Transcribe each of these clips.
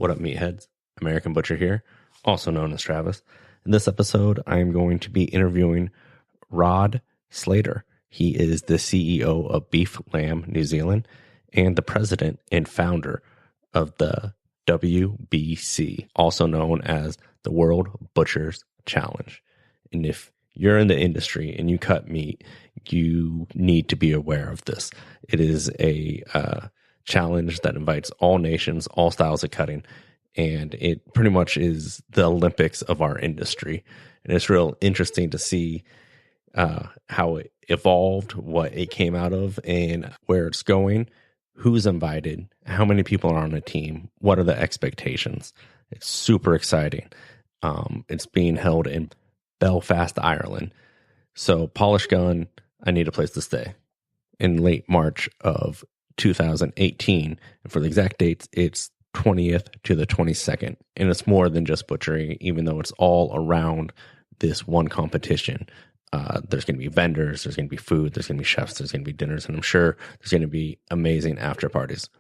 What up, meatheads? American Butcher here, also known as Travis. In this episode, I am going to be interviewing Rod Slater. He is the CEO of Beef Lamb New Zealand and the president and founder of the WBC, also known as the World Butchers Challenge. And if you're in the industry and you cut meat, you need to be aware of this. It is a challenge that invites all nations, all styles of cutting, and it pretty much is the Olympics of our industry. And it's real interesting to see how it evolved, what it came out of, and where it's going, who's invited, how many people are on a team, what are the expectations. It's super exciting. It's being held in Belfast, Ireland. So Polish Gun, I need a place to stay. In late March of 2018, and for the exact dates, it's 20th to the 22nd. And it's more than just butchery, even though it's all around this one competition. There's going to be vendors, there's going to be food, there's going to be chefs, there's going to be dinners, and I'm sure there's going to be amazing after parties.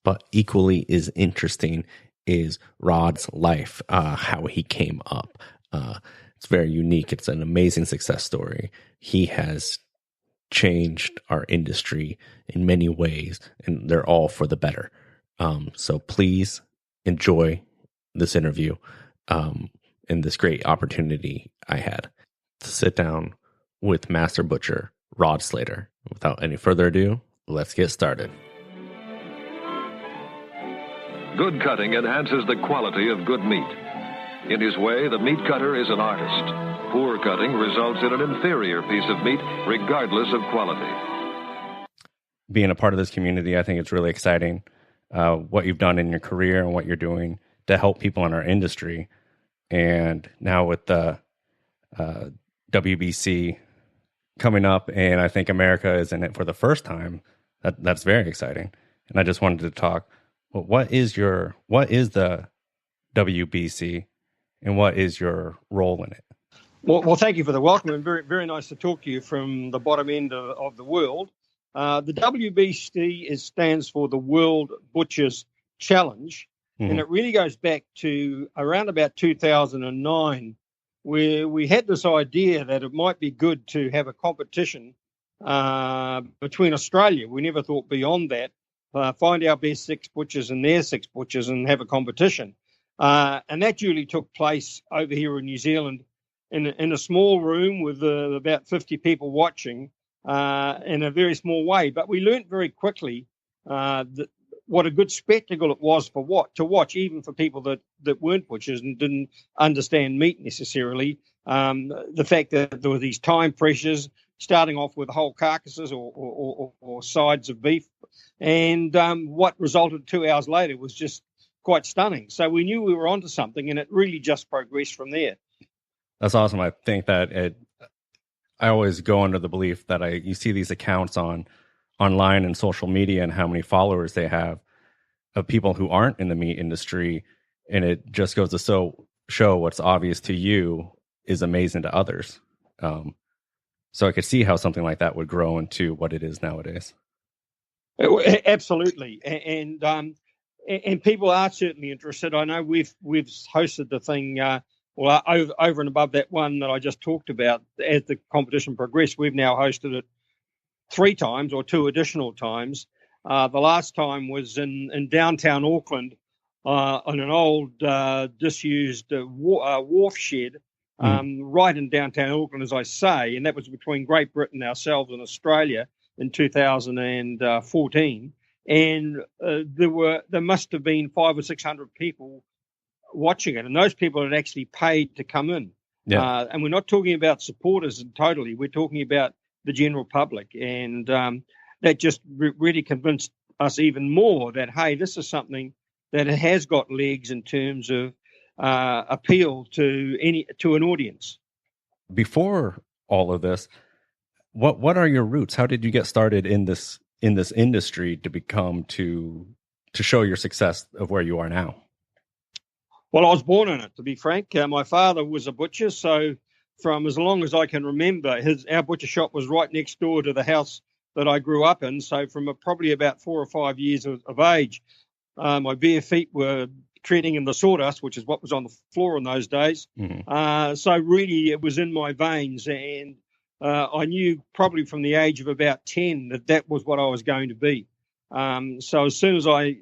But equally as interesting is Rod's life, how he came up. It's very unique. It's an amazing success story. He has changed our industry in many ways, and they're all for the better. So please enjoy this interview and this great opportunity I had to sit down with Master Butcher Rod Slater. Without any further ado, let's get started. Good cutting enhances the quality of good meat. In his way, the meat cutter is an artist. Poor cutting results in an inferior piece of meat, regardless of quality. Being a part of this community, I think it's really exciting what you've done in your career and what you're doing to help people in our industry. And now with the WBC coming up, and I think America is in it for the first time, that's very exciting. And I just wanted to talk, well, what is the WBC and what is your role in it? Well, thank you for the welcome, and very, very nice to talk to you from the bottom end of the world. The WBC stands for the World Butchers Challenge, and it really goes back to around about 2009, where we had this idea that it might be good to have a competition between Australia. We never thought beyond that. Find our best six butchers and their six butchers and have a competition. And that duly took place over here in New Zealand in a small room with about 50 people watching in a very small way. But we learnt very quickly what a good spectacle it was to watch, even for people that weren't butchers and didn't understand meat necessarily. The fact that there were these time pressures, starting off with whole carcasses or sides of beef, and what resulted 2 hours later was just quite stunning. So we knew we were onto something, and it really just progressed from there. That's awesome. I think that I always go under the belief that you see these accounts online and social media and how many followers they have of people who aren't in the meat industry, and it just goes to show what's obvious to you is amazing to others. So I could see how something like that would grow into what it is nowadays. Absolutely, and people are certainly interested. I know we've hosted the thing. Over and above that one that I just talked about, as the competition progressed, we've now hosted it 3 times or 2 additional times. The last time was in downtown Auckland on an old disused wharf shed, right in downtown Auckland, as I say, and that was between Great Britain, ourselves, and Australia in 2014. And there must have been 500 or 600 people watching it, and those people had actually paid to come in. Yeah. And we're not talking about supporters totally. We're talking about the general public, and that just really convinced us even more that, hey, this is something that has got legs in terms of appeal to an audience. Before all of this, what are your roots? How did you get started in this industry to show your success of where you are now? Well, I was born in it, to be frank. My father was a butcher, so from as long as I can remember, our butcher shop was right next door to the house that I grew up in. So from probably about 4 or 5 years of age, my bare feet were treading in the sawdust, which is what was on the floor in those days. So really it was in my veins, and I knew probably from the age of about 10 that was what I was going to be. So as soon as I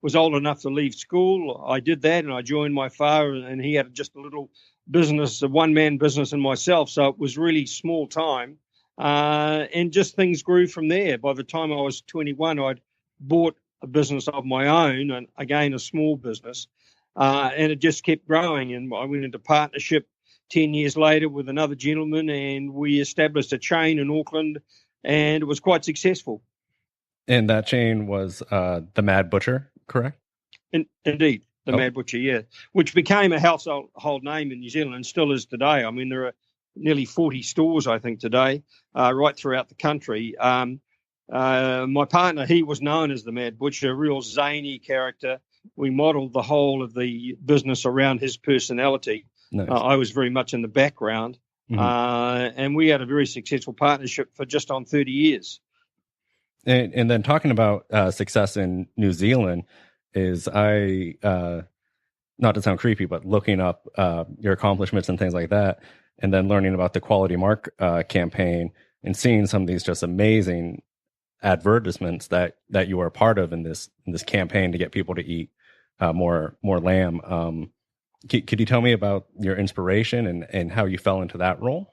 was old enough to leave school, I did that, and I joined my father, and he had just a little business, a one-man business, and myself. So it was really small time, and just things grew from there. By the time I was 21, I'd bought a business of my own, and again, a small business, and it just kept growing. And I went into partnership 10 years later with another gentleman, and we established a chain in Auckland, and it was quite successful. And that chain was the Mad Butcher, correct? Indeed, the Mad Butcher, yeah, which became a household name in New Zealand and still is today. I mean, there are nearly 40 stores, I think, today, right throughout the country. My partner, he was known as the Mad Butcher, a real zany character. We modelled the whole of the business around his personality. Nice. I was very much in the background, and we had a very successful partnership for just on 30 years. And then talking about success in New Zealand is not to sound creepy, but looking up your accomplishments and things like that, and then learning about the Quality Mark campaign and seeing some of these just amazing advertisements that you were a part of in this campaign to get people to eat more lamb. Could you tell me about your inspiration and how you fell into that role?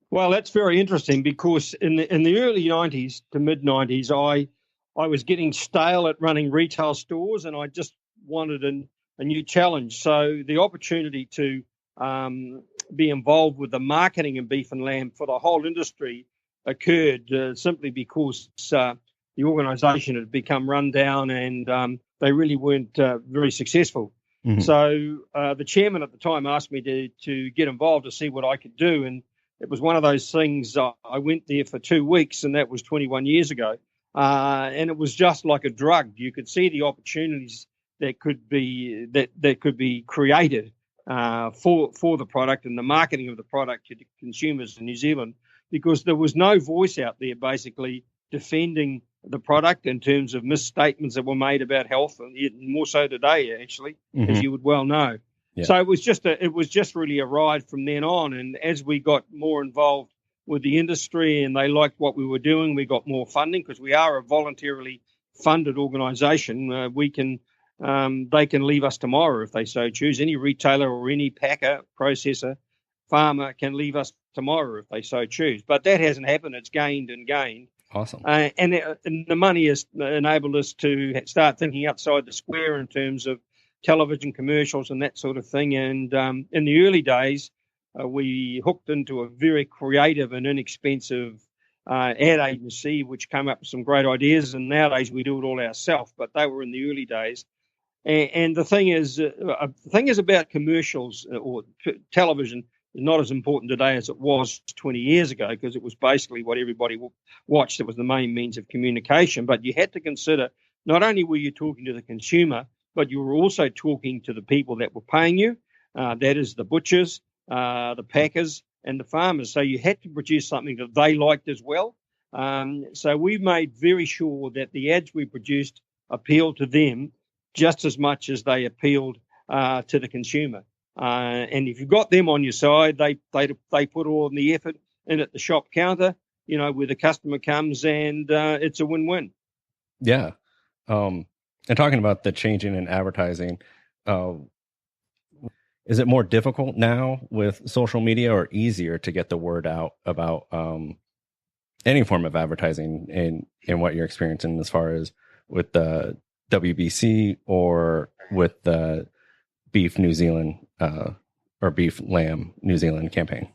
Well, that's very interesting because in the early 90s to mid 90s, I was getting stale at running retail stores, and I just wanted a new challenge. So the opportunity to be involved with the marketing in beef and lamb for the whole industry occurred simply because the organisation had become run down, and they really weren't very successful. So the chairman at the time asked me to get involved to see what I could do, and it was one of those things. I went there for 2 weeks, and that was 21 years ago, and it was just like a drug. You could see the opportunities that could be created for the product and the marketing of the product to consumers in New Zealand, because there was no voice out there basically defending the product in terms of misstatements that were made about health, and more so today, actually, as you would well know. Yeah. So it was just really a ride from then on. And as we got more involved with the industry and they liked what we were doing, we got more funding because we are a voluntarily funded organisation. They can leave us tomorrow if they so choose. Any retailer or any packer, processor, farmer can leave us tomorrow if they so choose. But that hasn't happened. It's gained and gained. Awesome. And the money has enabled us to start thinking outside the square in terms of television commercials and that sort of thing. And in the early days, we hooked into a very creative and inexpensive ad agency, which came up with some great ideas. And nowadays we do it all ourselves, but they were in the early days. And the thing is about commercials or television is not as important today as it was 20 years ago, because it was basically what everybody watched. It was the main means of communication. But you had to consider not only were you talking to the consumer, but you were also talking to the people that were paying you, that is the butchers, the packers, and the farmers. So you had to produce something that they liked as well. So we made very sure that the ads we produced appealed to them just as much as they appealed to the consumer. And if you've got them on your side, they put all the effort in at the shop counter, where the customer comes, and it's a win-win. Yeah. And talking about the changing in advertising, is it more difficult now with social media or easier to get the word out about any form of advertising and what you're experiencing as far as with the WBC or with the Beef New Zealand or Beef Lamb New Zealand campaign?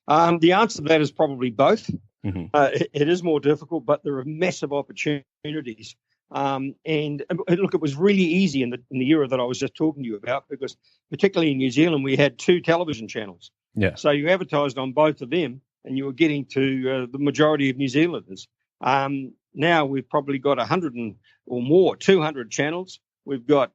The answer to that is probably both. It is more difficult, but there are massive opportunities. And look, it was really easy in the era that I was just talking to you about, because particularly in New Zealand, we had 2 television channels. Yeah. So you advertised on both of them, and you were getting to the majority of New Zealanders. Now we've probably got 100 or more, 200 channels. We've got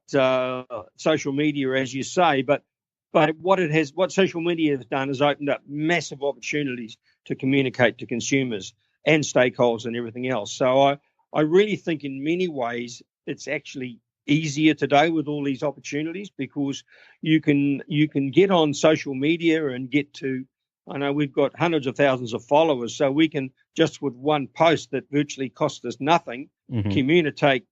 social media, as you say, but what social media has done is opened up massive opportunities to communicate to consumers and stakeholders and everything else. So I really think in many ways it's actually easier today with all these opportunities, because you can get on social media and get to, I know we've got hundreds of thousands of followers, so we can just with one post that virtually costs us nothing, communicate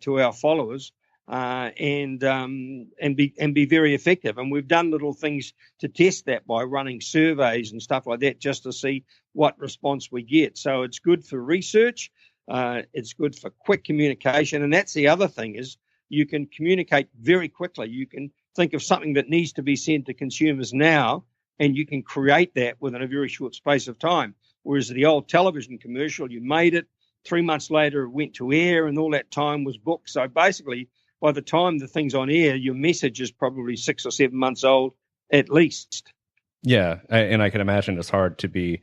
to our followers and be very effective. And we've done little things to test that by running surveys and stuff like that, just to see what response we get. So it's good for research. It's good for quick communication. And that's the other thing, is you can communicate very quickly. You can think of something that needs to be sent to consumers now, and you can create that within a very short space of time. Whereas the old television commercial, you made it, 3 months later it went to air, and all that time was booked. So basically, by the time the thing's on air, your message is probably 6 or 7 months old at least. Yeah, and I can imagine it's hard to be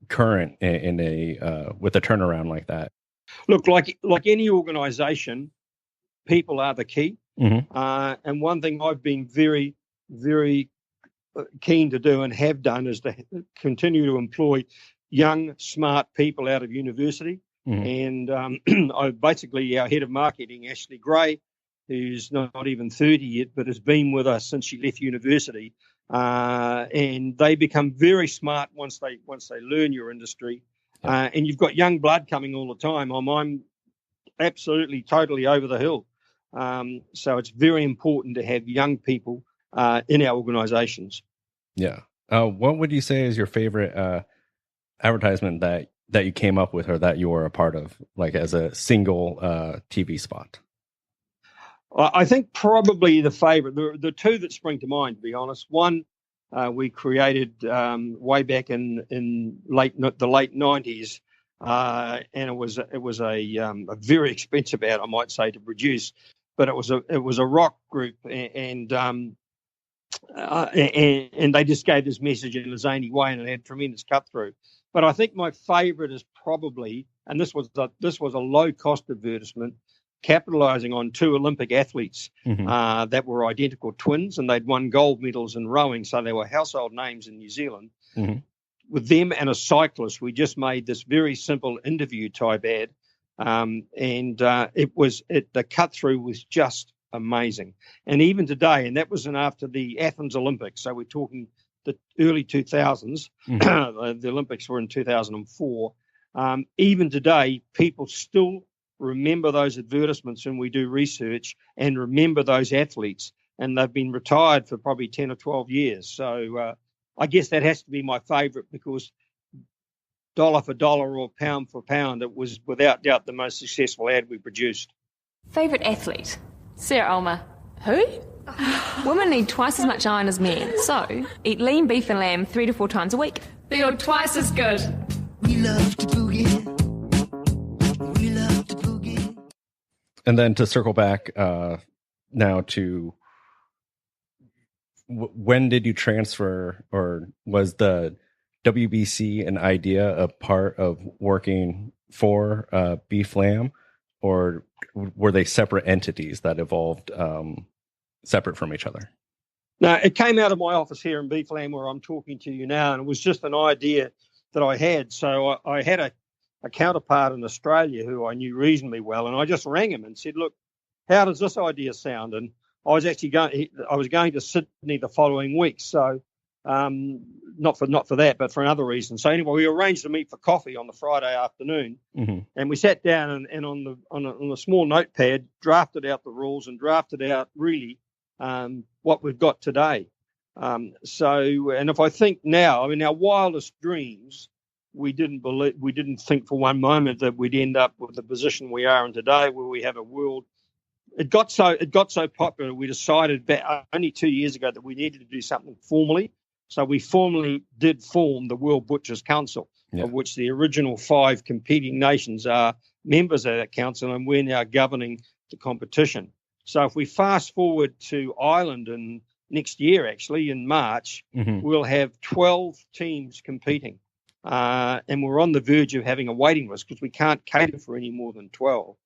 current in a with a turnaround like that. Look, like any organisation, people are the key. And one thing I've been very, very keen to do and have done is to continue to employ young, smart people out of university. And I basically, our head of marketing, Ashley Gray, who's not even 30 yet, but has been with us since she left university. And they become very smart once they learn your industry. And you've got young blood coming all the time. I'm absolutely, totally over the hill. So it's very important to have young people in our organisations. Yeah. What would you say is your favorite advertisement that you came up with or that you were a part of, like as a single TV spot? I think probably the favourite, the two that spring to mind, to be honest. One we created way back in the late 90s, and it was a very expensive ad, I might say, to produce, but it was a rock group, and they just gave this message in a zany way, and it had tremendous cut through. But I think my favourite is probably, and this was a low cost advertisement, capitalising on two Olympic athletes that were identical twins, and they'd won gold medals in rowing, so they were household names in New Zealand. With them and a cyclist, we just made this very simple interview type ad, and the cut through was just amazing. And even today, and that was after the Athens Olympics, so we're talking the early 2000s. The Olympics were in 2004. Even today, people still remember those advertisements when we do research, and remember those athletes, and they've been retired for probably 10 or 12 years. So I guess that has to be my favourite, because dollar for dollar or pound for pound, it was without doubt the most successful ad we produced. Favourite athlete? Sarah Ulmer. Who? Women need twice as much iron as men, so eat lean beef and lamb 3 to 4 times a week. Then you're twice as good. We love to boogie. We love to boogie. And then to circle back now to when did you transfer, or was the WBC an idea a part of working for Beef Lamb, or were they separate entities that evolved separate from each other? No, it came out of my office here in Beef Lamb, where I'm talking to you now, and it was just an idea that I had. So I had a counterpart in Australia who I knew reasonably well, and I just rang him and said, "Look, how does this idea sound?" And I was going to Sydney the following week, so not for that, but for another reason. So anyway, we arranged to meet for coffee on the Friday afternoon, and we sat down and on a small notepad drafted out the rules and drafted out really what we've got today. And if I think now, I mean, our wildest dreams, we didn't think for one moment that we'd end up with the position we are in today, where we have a world. It got so popular, we decided only 2 years ago that we needed to do something formally. So we formally did form the World Butchers Council, of which the original 5 competing nations are members of that council, and we're now governing the competition. So if we fast forward to Ireland in next year, actually in March, we'll have 12 teams competing, and we're on the verge of having a waiting list because we can't cater for any more than 12.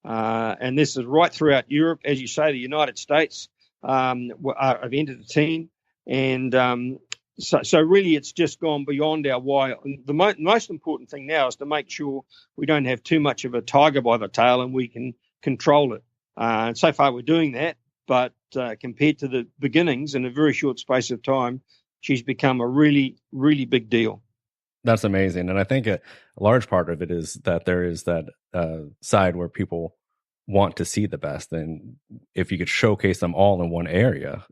And this is right throughout Europe. As you say, the United States have entered the team. And so really it's just gone beyond our wire. The most important thing now is to make sure we don't have too much of a tiger by the tail and we can control it. And so far we're doing that, but compared to the beginnings, in a very short space of time, she's become a really, really big deal. That's amazing. And I think a large part of it is that there is that side where people want to see the best. And if you could showcase them all in one area,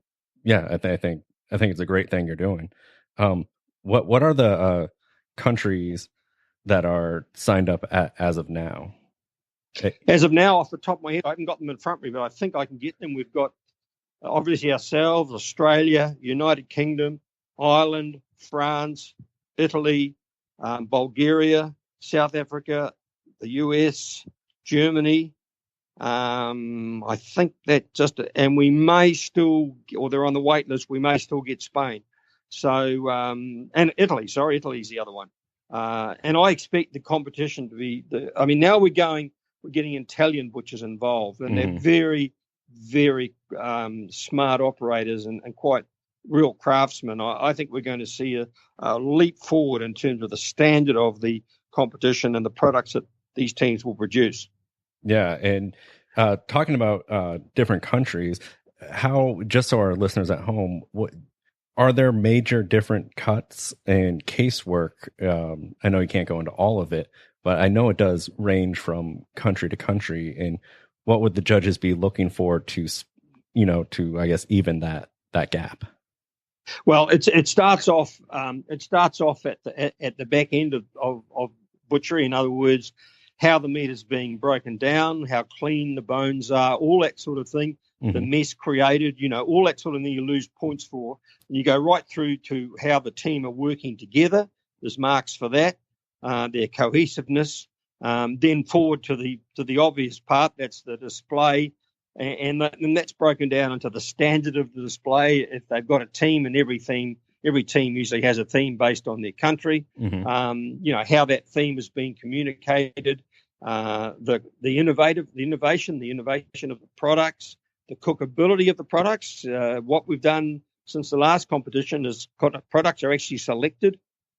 yeah, I think it's a great thing you're doing. What are the countries that are signed up as of now? As of now, off the top of my head, I haven't got them in front of me, but I think I can get them. We've got obviously ourselves, Australia, United Kingdom, Ireland, France, Italy, Bulgaria, South Africa, the US, Germany. I think that and we may still, or they're on the wait list, we may still get Spain. So, and Italy, Italy's the other one. And I expect the competition to be, now we're getting Italian butchers involved, and they're very, very smart operators and quite real craftsmen. I think we're going to see a leap forward in terms of the standard of the competition and the products that these teams will produce. Yeah, and talking about different countries, how, just so our listeners at home, what are there major different cuts and casework? I know you can't go into all of it, but I know it does range from country to country. And what would the judges be looking for to I guess even that gap? Well, it starts off at the back end of butchery. In other words, how the meat is being broken down, how clean the bones are, all that sort of thing. The mess created, all that sort of thing you lose points for. And you go right through to how the team are working together. There's marks for that, their cohesiveness. Then forward to the obvious part, that's the display. And that's broken down into the standard of the display. If they've got a team, and every team usually has a theme based on their country. How that theme is being communicated, the innovation of the products, the cookability of the products. What we've done since the last competition is products are actually selected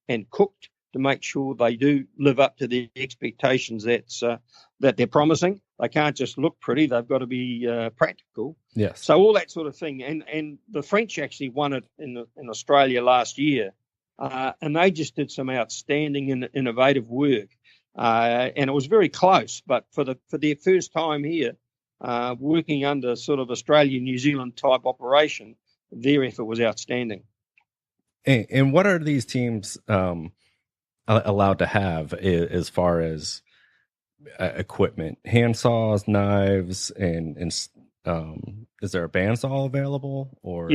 and cooked to make sure they do live up to the expectations that they're promising. They can't just look pretty; they've got to be practical. Yes. So all that sort of thing, and the French actually won it in Australia last year, and they just did some outstanding and innovative work, and it was very close. But for their first time here, working under sort of Australia, New Zealand type operation, their effort was outstanding. And what are these teams allowed to have as far as equipment? Hand saws, knives, and is there a bandsaw available? Or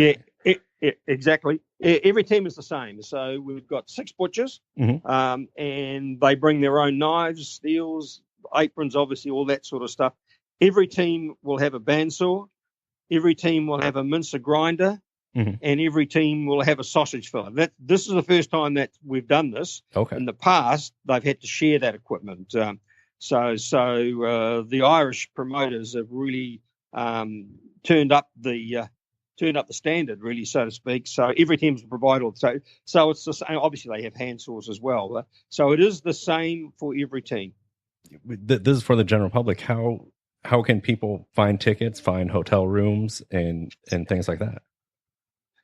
exactly. Every team is the same. So we've got 6 butchers, and they bring their own knives, steels, aprons, obviously all that sort of stuff. Every team will have a bandsaw. Every team will have a mincer grinder, and every team will have a sausage filler. This is the first time that we've done this. Okay. In the past, they've had to share that equipment. So the Irish promoters have really turned up the standard, really, so to speak. So every team's provided. So it's the same. Obviously, they have hand saws as well. So it is the same for every team. This is for the general public. How can people find tickets, find hotel rooms, and things like that?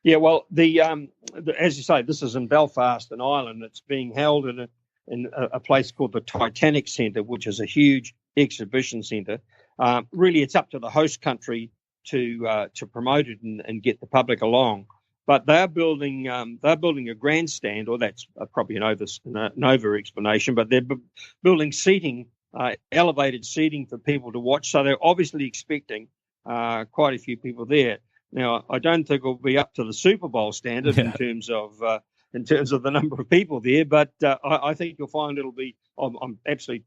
Yeah, well, as you say, this is in Belfast, in Ireland. It's being held in a place called the Titanic Centre, which is a huge exhibition centre. Really, it's up to the host country to promote it and get the public along. But they're building a grandstand, or that's probably an over explanation. But they're building seating, elevated seating for people to watch. So they're obviously expecting quite a few people there. Now, I don't think it'll be up to the Super Bowl standard in terms of the number of people there, but I think you'll find it'll be. I'm absolutely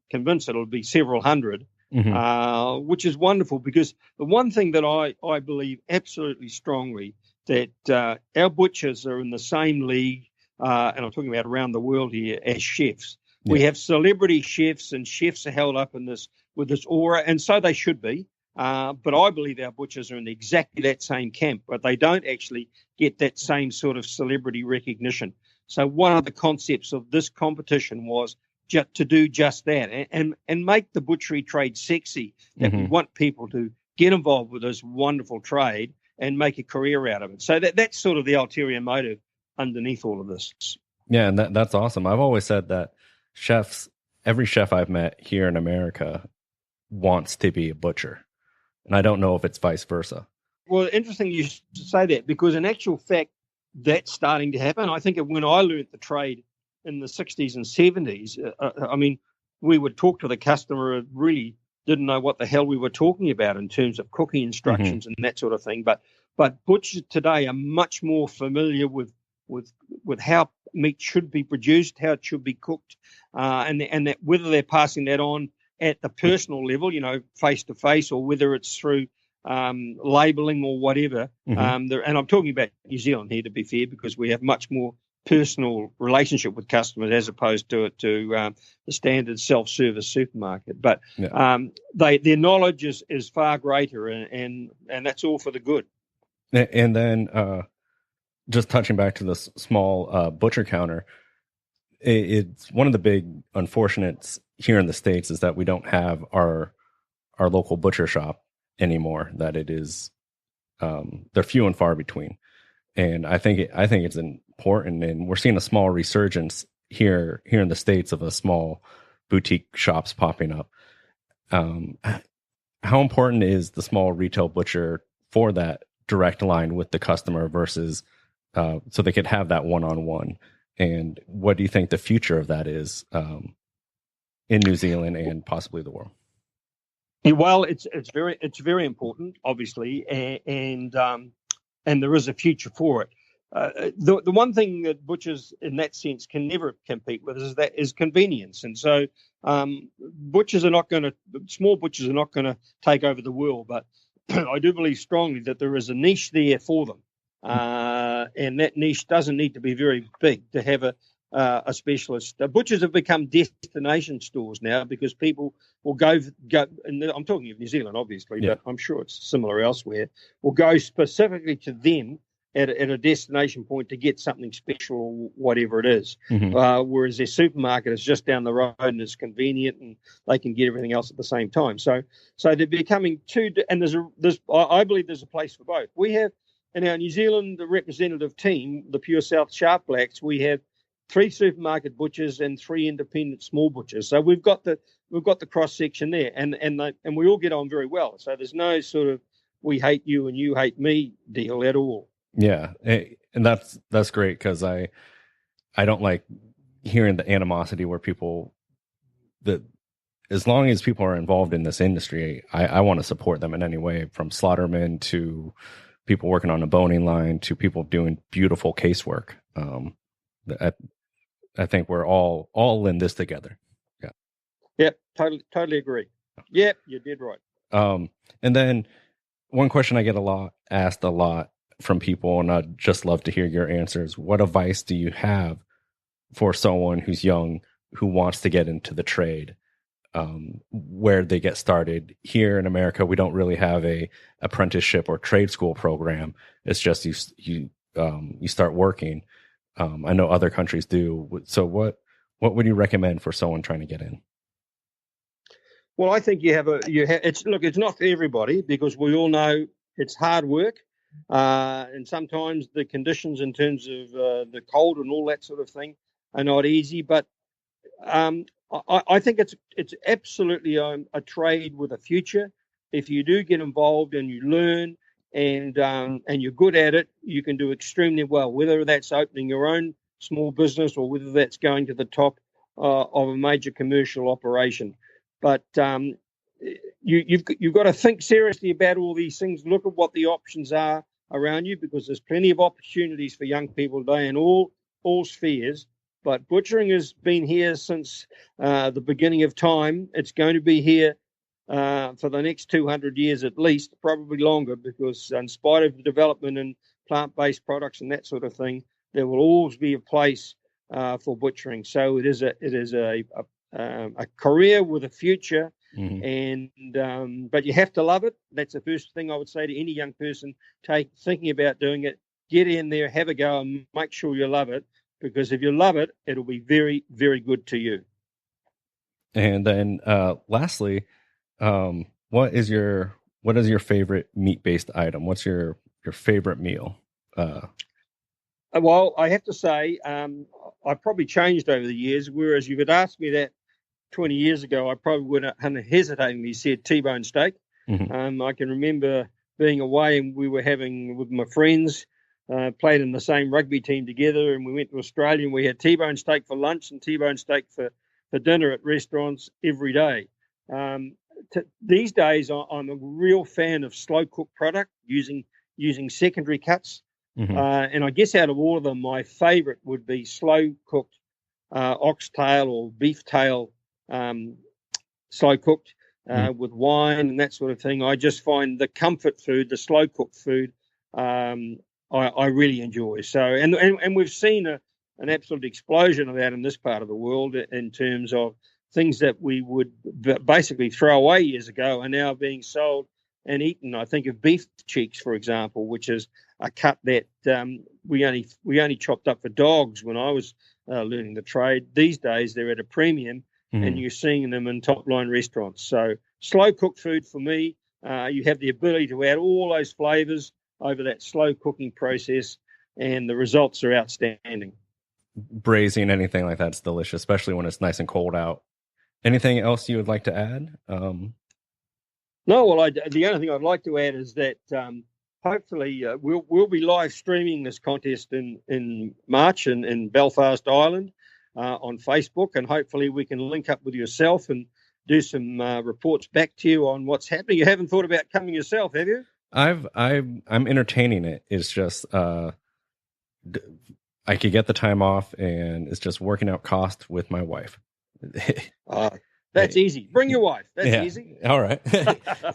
convinced it'll be several hundred, which is wonderful, because the one thing that I believe absolutely strongly, that our butchers are in the same league, and I'm talking about around the world here, as chefs. Yeah. We have celebrity chefs, and chefs are held up with this aura, and so they should be. But I believe our butchers are in exactly that same camp, but they don't actually get that same sort of celebrity recognition. So one of the concepts of this competition was to do just that and make the butchery trade sexy. That we want people to get involved with this wonderful trade and make a career out of it. So that's sort of the ulterior motive underneath all of this. Yeah, and that's awesome. I've always said that every chef I've met here in America wants to be a butcher. And I don't know if it's vice versa. Well, interesting you should say that, because in actual fact, that's starting to happen. I think when I learnt the trade in the 60s and 70s, I mean, we would talk to the customer who really didn't know what the hell we were talking about in terms of cooking instructions and that sort of thing. But butchers today are much more familiar with how meat should be produced, how it should be cooked, and that whether they're passing that on at the personal level, face to face, or whether it's through labeling or whatever. And I'm talking about New Zealand here, to be fair, because we have much more personal relationship with customers as opposed to the standard self-service supermarket. But their knowledge is far greater, and that's all for the good. And then just touching back to the small butcher counter, it's one of the big unfortunates here in the States is that we don't have our local butcher shop anymore. That it is they're few and far between. And I think it's important, and we're seeing a small resurgence here in the States of a small boutique shops popping up. How important is the small retail butcher for that direct line with the customer versus so they could have that one-on-one? And what do you think the future of that is in New Zealand and possibly the world? Well, it's very important, obviously, and there is a future for it. The one thing that butchers, in that sense, can never compete with is convenience, and so small butchers are not going to take over the world, but I do believe strongly that there is a niche there for them, and that niche doesn't need to be very big to have a specialist. Butchers have become destination stores now because people will go. And I'm talking of New Zealand, obviously, but I'm sure it's similar elsewhere. Will go specifically to them at a destination point to get something special or whatever it is. Whereas their supermarket is just down the road and it's convenient and they can get everything else at the same time. So they're becoming and I believe there's a place for both. We have in our New Zealand representative team, the Pure South Sharp Blacks, we have 3 supermarket butchers and 3 independent small butchers. So we've got the cross section there, and we all get on very well. So there's no sort of we hate you and you hate me deal at all. Yeah, and that's great, because I don't like hearing the animosity where as long as people are involved in this industry, I want to support them in any way, from slaughtermen to people working on a boning line to people doing beautiful casework. I think we're all in this together. Yeah. Yep. Totally agree. Yep. You did right. And then one question I get asked a lot from people, and I'd just love to hear your answers. What advice do you have for someone who's young, who wants to get into the trade? Where they get started? Here in America, we don't really have a apprenticeship or trade school program. It's just you start working. I know other countries do. So what would you recommend for someone trying to get in? Well, I think it's not for everybody, because we all know it's hard work, and sometimes the conditions in terms of the cold and all that sort of thing are not easy. But I think it's absolutely a trade with a future. If you do get involved and you learn and you're good at it, you can do extremely well, whether that's opening your own small business or whether that's going to the top of a major commercial operation. But you've got to think seriously about all these things. Look at what the options are around you, because there's plenty of opportunities for young people today in all spheres. But butchering has been here since the beginning of time. It's going to be here for the next 200 years at least, probably longer, because in spite of the development in plant-based products and that sort of thing, there will always be a place for butchering. So it is a career with a future, and but you have to love it. That's the first thing I would say to any young person thinking about doing it. Get in there, have a go, and make sure you love it, because if you love it, it'll be very, very good to you. And then lastly, what is your favorite meat-based item? What's your favorite meal? Well, I have to say, I've probably changed over the years, whereas you had asked me that 20 years ago, I probably would have unhesitatingly said T-bone steak. Mm-hmm. I can remember being away and we were having with my friends, played in the same rugby team together, and we went to Australia and we had T-bone steak for lunch and T-bone steak for dinner at restaurants every day. These days, I'm a real fan of slow-cooked product using secondary cuts. Mm-hmm. And I guess out of all of them, my favourite would be slow-cooked oxtail or beef tail, slow-cooked with wine and that sort of thing. I just find the comfort food, the slow-cooked food, I really enjoy. So, and we've seen an absolute explosion of that in this part of the world in terms of things that we would basically throw away years ago are now being sold and eaten. I think of beef cheeks, for example, which is a cut that we only chopped up for dogs when I was learning the trade. These days they're at a premium, and you're seeing them in top line restaurants. So slow cooked food for me, you have the ability to add all those flavors over that slow cooking process, and the results are outstanding. Braising anything like that's delicious, especially when it's nice and cold out. Anything else you would like to add? No, well, the only thing I'd like to add is that hopefully we'll be live streaming this contest in March in Belfast, Ireland, on Facebook, and hopefully we can link up with yourself and do some reports back to you on what's happening. You haven't thought about coming yourself, have you? I'm entertaining it. It's just I could get the time off, and it's just working out cost with my wife. That's easy. Bring your wife. That's easy. All right.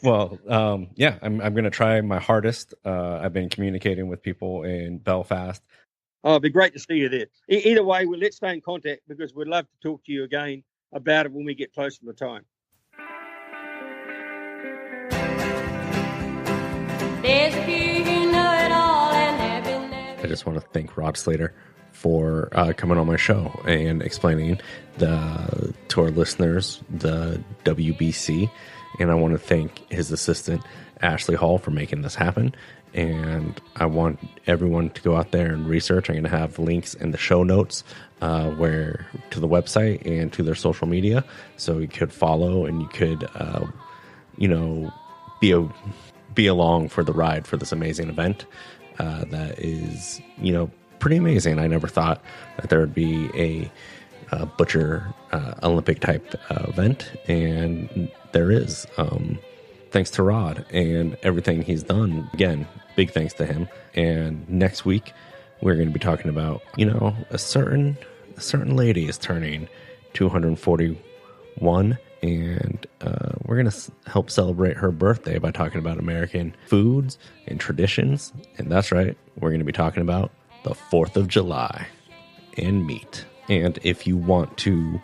Well, I'm going to try my hardest. I've been communicating with people in Belfast. Oh, it'd be great to see you there. Either way, let's stay in contact, because we'd love to talk to you again about it when we get close to the time. I just want to thank Rod Slater for coming on my show and explaining to our listeners the WBC, and I want to thank his assistant Ashley Hall for making this happen. And I want everyone to go out there and research. I'm going to have links in the show notes where to the website and to their social media, so you could follow and you could be along for the ride for this amazing event that is pretty amazing. I never thought that there would be a butcher Olympic type event, and there is. Thanks to Rod and everything he's done. Again, big thanks to him. And next week we're going to be talking about a certain lady is turning 241, and we're going to help celebrate her birthday by talking about American foods and traditions. And that's right, we're going to be talking about the 4th of July and meat. And if you want to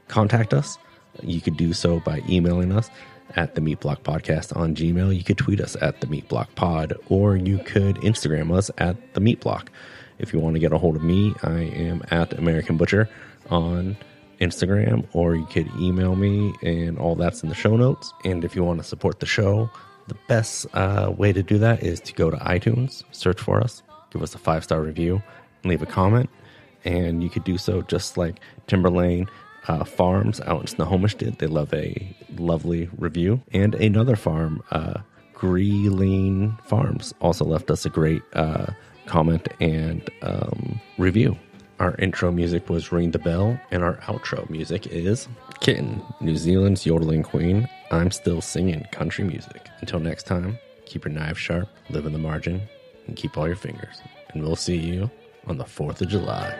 contact us, you could do so by emailing us at themeatblockpodcast on Gmail. You could tweet us at themeatblockpod, or you could Instagram us at themeatblock. If you want to get a hold of me, I am at American Butcher on Instagram, or you could email me, and all that's in the show notes. And if you want to support the show, the best way to do that is to go to iTunes, search for us, give us a 5-star review, and leave a comment. And you could do so just like Timberlane Farms out in Snohomish did. They love a lovely review. And another farm, Greelane Farms, also left us a great comment and review. Our intro music was Ring the Bell, and our outro music is Kitten, New Zealand's yodeling queen. I'm still singing country music. Until next time, keep your knives sharp, live in the margin, and keep all your fingers. And we'll see you on the 4th of July.